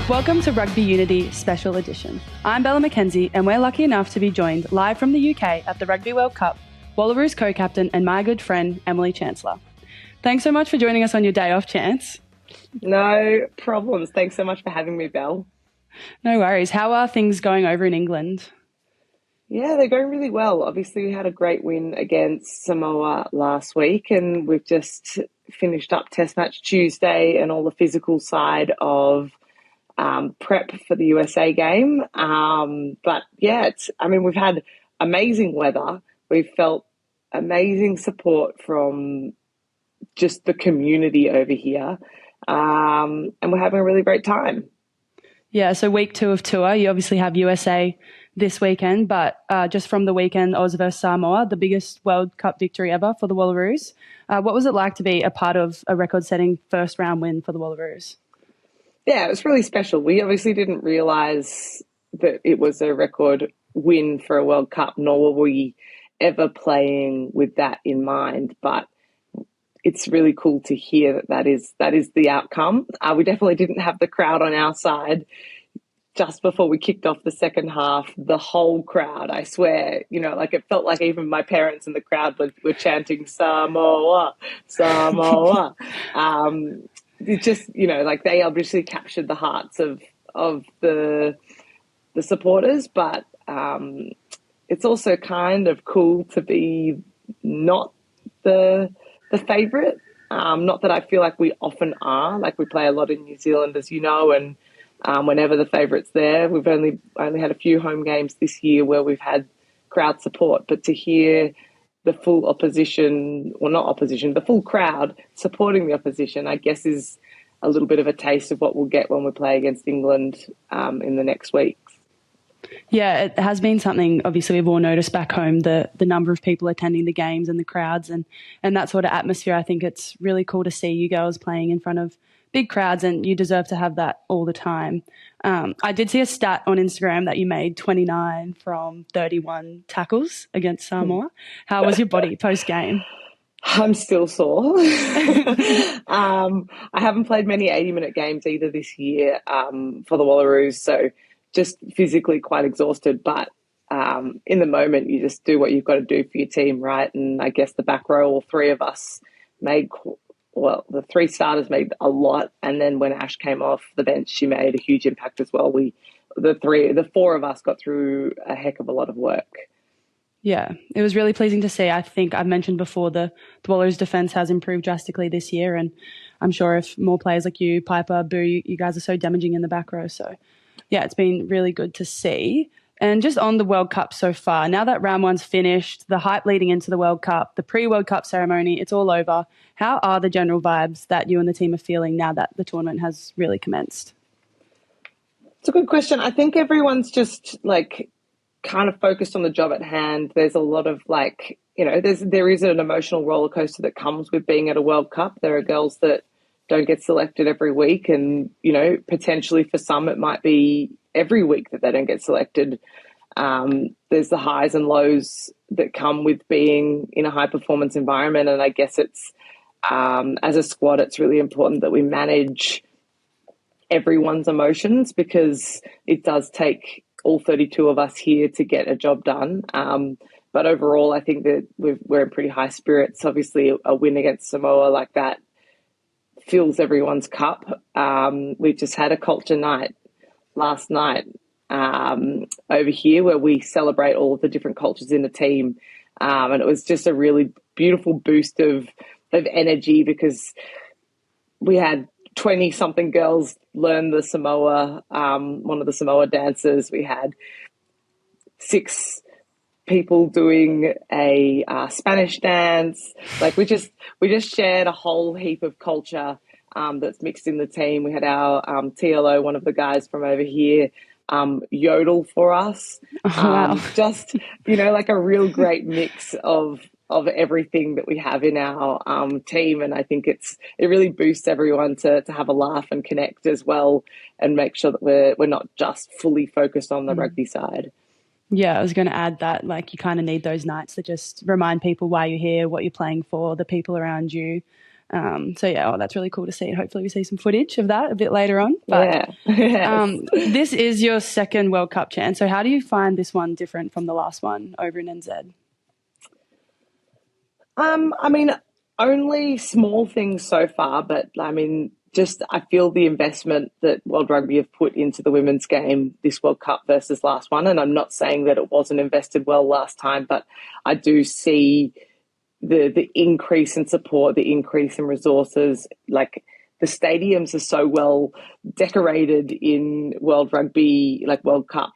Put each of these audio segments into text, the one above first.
Welcome to Rugby Unity Special Edition. I'm Bella McKenzie, and we're lucky enough to be joined live from the UK at the Rugby World Cup, Wallaroos co-captain and my good friend, Emily Chancellor. Thanks so much for joining us on your day off, Chance. No problems. Thanks so much for having me, Belle. No worries. How are things going over in England? Yeah, they're going really well. Obviously, we had a great win against Samoa last week, and we've just finished up Test Match Tuesday and all the physical side of prep for the USA game. But yeah, we've had amazing weather. We've felt amazing support from just the community over here. And we're having a really great time. Yeah, so week 2 of tour, you obviously have USA this weekend, but just from the weekend, Oz versus Samoa, the biggest World Cup victory ever for the Wallaroos. What was it like to be a part of a record-setting first-round win for the Wallaroos? Yeah, it was really special. We obviously didn't realise that it was a record win for a World Cup, nor were we ever playing with that in mind. But it's really cool to hear that is the outcome. We definitely didn't have the crowd on our side. Just before we kicked off the second half, the whole crowd, I swear, it felt like even my parents in the crowd were chanting Samoa, Samoa. It just, they obviously captured the hearts of the supporters, but it's also kind of cool to be not the favourite. Not that I feel like we often are. Like, we play a lot in New Zealand, as you know, and whenever the favourite's there, we've only had a few home games this year where we've had crowd support. But to hear the full opposition, well, not opposition, the full crowd supporting the opposition, I guess is a little bit of a taste of what we'll get when we play against England in the next weeks. Yeah, it has been something, obviously, we've all noticed back home, the number of people attending the games and the crowds and that sort of atmosphere. I think it's really cool to see you girls playing in front of big crowds, and you deserve to have that all the time. I did see a stat on Instagram that you made 29 from 31 tackles against Samoa. How was your body post-game? I'm still sore. I haven't played many 80-minute games either this year for the Wallaroos, so just physically quite exhausted. But in the moment, you just do what you've got to do for your team, right? And I guess the back row, all three of us the three starters made a lot. And then when Ash came off the bench, she made a huge impact as well. The four of us got through a heck of a lot of work. Yeah, it was really pleasing to see. I think I've mentioned before the Wallaroos defence has improved drastically this year, and I'm sure if more players like you, Piper, Boo, you guys are so damaging in the back row. So, yeah, it's been really good to see. And just on the World Cup so far, now that round one's finished, the hype leading into the World Cup, the pre-World Cup ceremony, it's all over. How are the general vibes that you and the team are feeling now that the tournament has really commenced? It's a good question. I think everyone's just kind of focused on the job at hand. There's a lot of there is an emotional roller coaster that comes with being at a World Cup. There are girls that don't get selected every week, and potentially for some it might be every week that they don't get selected. There's the highs and lows that come with being in a high performance environment, and I guess it's as a squad it's really important that we manage everyone's emotions, because it does take all 32 of us here to get a job done. But overall, I think that we're in pretty high spirits. Obviously, a win against Samoa like that fills everyone's cup. We just had a culture night last night over here where we celebrate all of the different cultures in the team. And it was just a really beautiful boost of energy, because we had 20-something girls learn the Samoa, one of the Samoa dances. We had 6 people doing a Spanish dance. We just shared a whole heap of culture that's mixed in the team. We had our TLO, one of the guys from over here, yodel for us. Wow. Just, a real great mix of everything that we have in our team. And I think it really boosts everyone to have a laugh and connect as well, and make sure that we're not just fully focused on the rugby side. Yeah, I was going to add that, you kind of need those nights to just remind people why you're here, what you're playing for, the people around you. So yeah, that's really cool to see. Hopefully we see some footage of that a bit later on. But yes. This is your second World Cup chance. So how do you find this one different from the last one over in NZ? I mean, only small things so far, but I mean, just I feel the investment that World Rugby have put into the women's game this World Cup versus last one. And I'm not saying that it wasn't invested well last time, but I do see the increase in support, the increase in resources. Like the stadiums are so well decorated in World Rugby, like World Cup.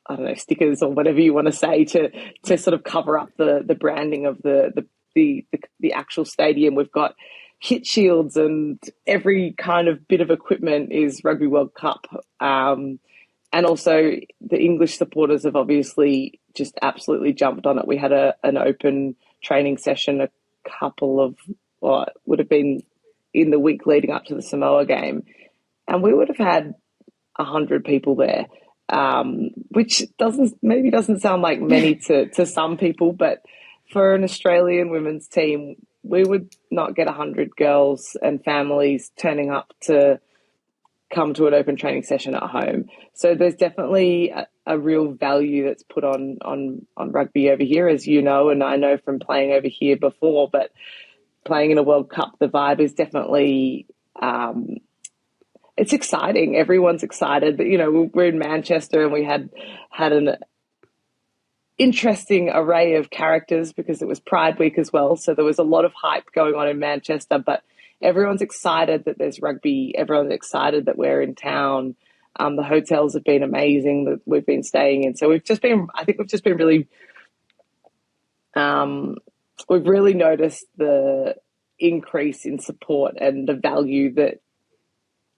I don't know, stickers or whatever you want to say to sort of cover up the branding of the actual stadium. We've got hit shields and every kind of bit of equipment is Rugby World Cup. And also the English supporters have obviously just absolutely jumped on it. We had an open training session a couple of, well, it would have been in the week leading up to the Samoa game, and we would have had 100 people there. Which doesn't sound like many to some people, but for an Australian women's team, we would not get 100 girls and families turning up to come to an open training session at home. So there's definitely a real value that's put on rugby over here, as you know, and I know from playing over here before, but playing in a World Cup, the vibe is definitely it's exciting. Everyone's excited. But, you know, we're in Manchester and we had an interesting array of characters because it was Pride Week as well. So there was a lot of hype going on in Manchester, but everyone's excited that there's rugby. Everyone's excited that we're in town. The hotels have been amazing that we've been staying in. So we've just been really, we've really noticed the increase in support and the value that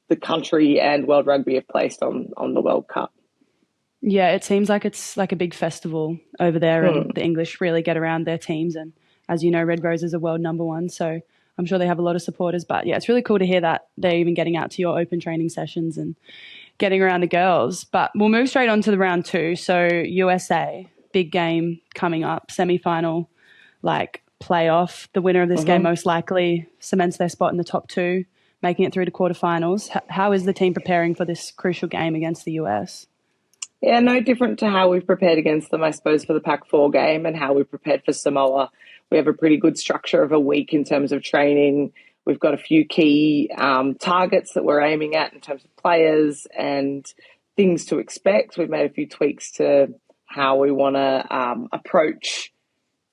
the country and World Rugby have placed on the World Cup. Yeah, it seems like it's like a big festival over there and the English really get around their teams. And as you know, Red Roses are world number one. So I'm sure they have a lot of supporters. But yeah, it's really cool to hear that they're even getting out to your open training sessions and getting around the girls. But we'll move straight on to the round two. So USA, big game coming up, semi-final, like playoff. The winner of this game most likely cements their spot in the top two, making it through to quarterfinals. How is the team preparing for this crucial game against the US? Yeah, no different to how we've prepared against them, I suppose, for the Pac-4 game and how we've prepared for Samoa. We have a pretty good structure of a week in terms of training. We've got a few key targets that we're aiming at in terms of players and things to expect. We've made a few tweaks to how we want to approach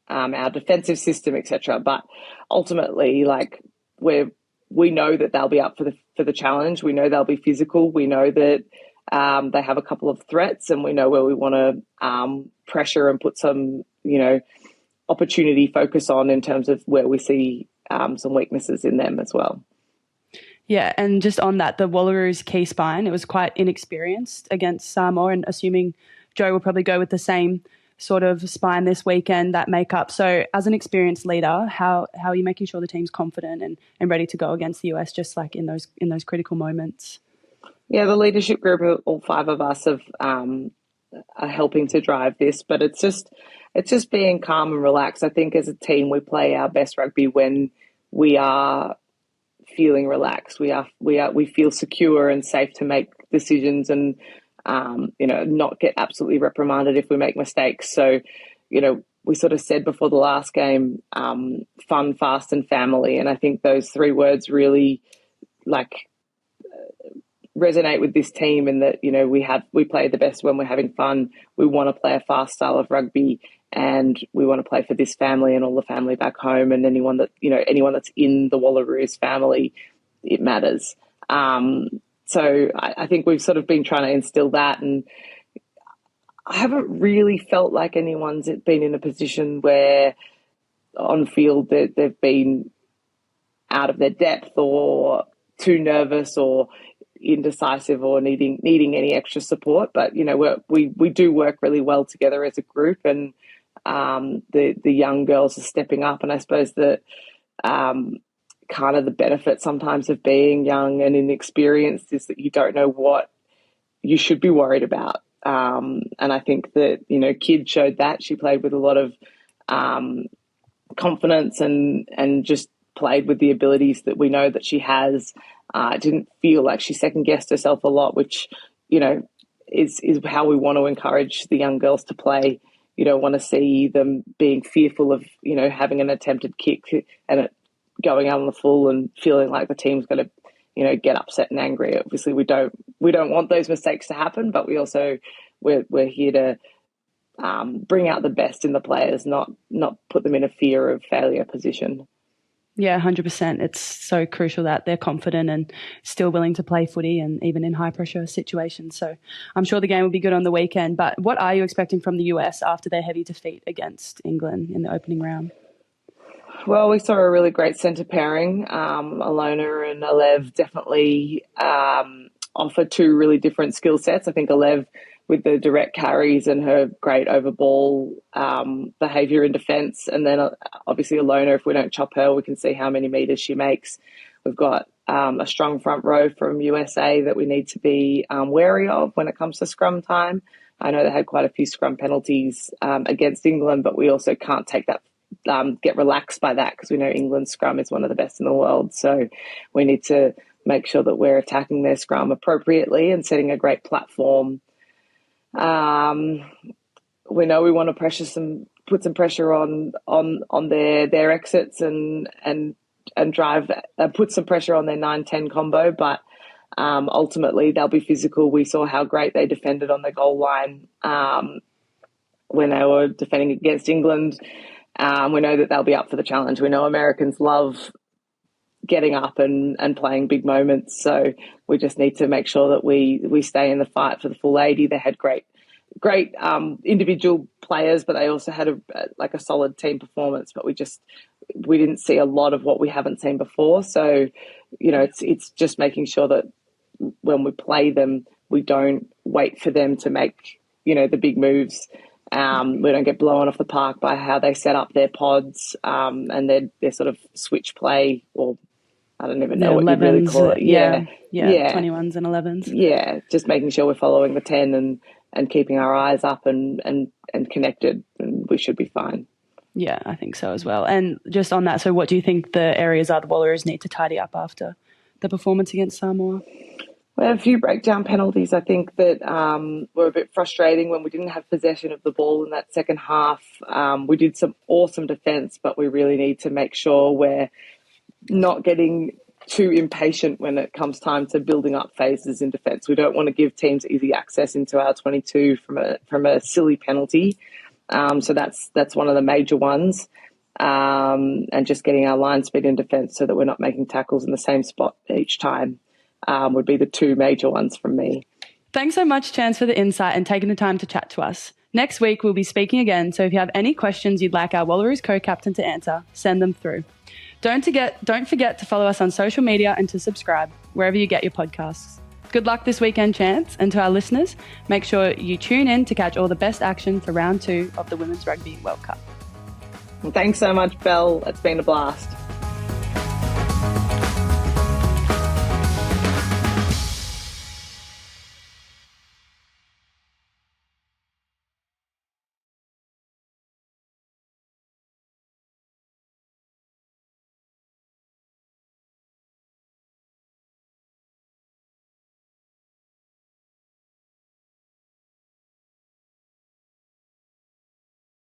our defensive system, etc. But ultimately, like we know that they'll be up for the challenge. We know they'll be physical. We know that they have a couple of threats, and we know where we want to pressure and put some, opportunity focus on in terms of where we see some weaknesses in them as well. Yeah, and just on that, the Wallaroos key spine, it was quite inexperienced against Samoa, and assuming Joe will probably go with the same sort of spine this weekend, that makeup. So as an experienced leader, how are you making sure the team's confident and ready to go against the US, just like in those critical moments? Yeah, the leadership group, all five of us are helping to drive this, but it's just being calm and relaxed. I think as a team, we play our best rugby when we are feeling relaxed. We feel secure and safe to make decisions and not get absolutely reprimanded if we make mistakes. So, we sort of said before the last game, fun, fast, and family, and I think those three words really resonate with this team in that, we play the best when we're having fun. We want to play a fast style of rugby, and we want to play for this family and all the family back home, and anyone that's in the Wallaroos family, it matters. So I think we've sort of been trying to instill that, and I haven't really felt like anyone's been in a position where on field that they've been out of their depth or too nervous or indecisive or needing any extra support. But we do work really well together as a group, and the young girls are stepping up. And I suppose that kind of the benefit sometimes of being young and inexperienced is that you don't know what you should be worried about. And I think that Kid showed that. She played with a lot of confidence and just played with the abilities that we know that she has. Didn't feel like she second-guessed herself a lot, which, is how we want to encourage the young girls to play. You don't want to see them being fearful of, having an attempted kick and it going out on the full and feeling like the team's going to, get upset and angry. Obviously, we don't want those mistakes to happen, but we also we're here to bring out the best in the players, not put them in a fear of failure position. Yeah, 100%. It's so crucial that they're confident and still willing to play footy, and even in high pressure situations. So I'm sure the game will be good on the weekend. But what are you expecting from the US after their heavy defeat against England in the opening round? Well, we saw a really great centre pairing. Alona and Alev definitely offer two really different skill sets. I think Alev, with the direct carries and her great over ball behaviour in defence. And then obviously Alona, if we don't chop her, we can see how many metres she makes. We've got a strong front row from USA that we need to be wary of when it comes to scrum time. I know they had quite a few scrum penalties against England, but we also can't take that, get relaxed by that, because we know England's scrum is one of the best in the world. So we need to make sure that we're attacking their scrum appropriately and setting a great platform. We know we want to put some pressure on their exits and drive, put some pressure on their 9-10 combo, but ultimately they'll be physical. We saw how great they defended on the goal line when they were defending against England. We know that they'll be up for the challenge. We know Americans love getting up and playing big moments. So we just need to make sure that we stay in the fight for the full 80. They had great individual players, but they also had a solid team performance. But we didn't see a lot of what we haven't seen before. So, it's just making sure that when we play them, we don't wait for them to make, the big moves. We don't get blown off the park by how they set up their pods and their sort of switch play, or I don't even know what you really call it. Yeah, 21s and 11s. Yeah, just making sure we're following the 10 and keeping our eyes up and connected, and we should be fine. Yeah, I think so as well. And just on that, so what do you think the areas are the Wallaroos need to tidy up after the performance against Samoa? We had a few breakdown penalties. I think that were a bit frustrating when we didn't have possession of the ball in that second half. We did some awesome defence, but we really need to make sure we're not getting too impatient when it comes time to building up phases in defence. We don't want to give teams easy access into our 22 from a silly penalty. So that's one of the major ones. And just getting our line speed in defence so that we're not making tackles in the same spot each time would be the two major ones from me. Thanks so much, Chance, for the insight and taking the time to chat to us. Next week, we'll be speaking again, so if you have any questions you'd like our Wallaroos co-captain to answer, send them through. Don't forget to follow us on social media and to subscribe wherever you get your podcasts. Good luck this weekend, Chance, and to our listeners, make sure you tune in to catch all the best action for round 2 of the Women's Rugby World Cup. Thanks so much, Belle. It's been a blast.